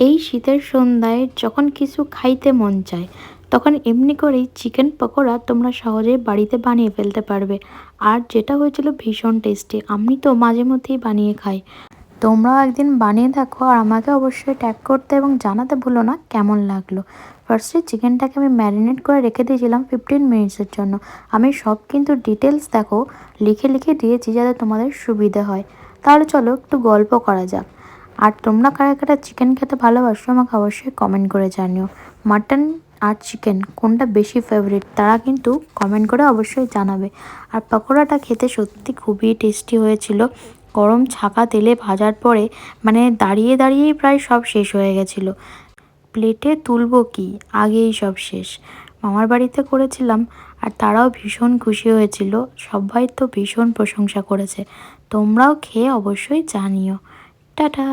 এই শীতের সন্ধ্যায় যখন কিছু খাইতে মন চায় তখন এমনি করেই চিকেন পকোড়া তোমরা সহজেই বাড়িতে বানিয়ে ফেলতে পারবে। আর যেটা হয়েছিল ভীষণ টেস্টি, আমি তো মাঝে মধ্যেই বানিয়ে খাই। তোমরাও একদিন বানিয়ে দেখো আর আমাকে অবশ্যই ট্যাগ করতে এবং জানাতে ভুলো না কেমন লাগলো। ফার্স্টে চিকেনটাকে আমি ম্যারিনেট করে রেখে দিয়েছিলাম 15 মিনিটসের জন্য। আমি সব কিন্তু ডিটেলস দেখো লিখে লিখে দিয়েছি যাতে তোমাদের সুবিধে হয়। তাহলে চলো একটু গল্প করা যাক। আর তোমরা কারা কারা চিকেন খেতে ভালোবাসো আমাকে অবশ্যই কমেন্ট করে জানিও। মাটন আর চিকেন কোনটা বেশি ফেভারিট তারা কিন্তু কমেন্ট করে অবশ্যই জানাবে। আর পকোড়াটা খেতে সত্যি খুবই টেস্টি হয়েছিল। গরম ছাকা তেলে ভাজার পরে মানে দাঁড়িয়ে দাঁড়িয়েই প্রায় সব শেষ হয়ে গেছিলো। প্লেটে তুলবো কি, আগেই সব শেষ। মামার বাড়িতে করেছিলাম আর তারাও ভীষণ খুশি হয়েছিল। সবাই তো ভীষণ প্রশংসা করেছে। তোমরাও খেয়ে অবশ্যই জানিও। টাটা।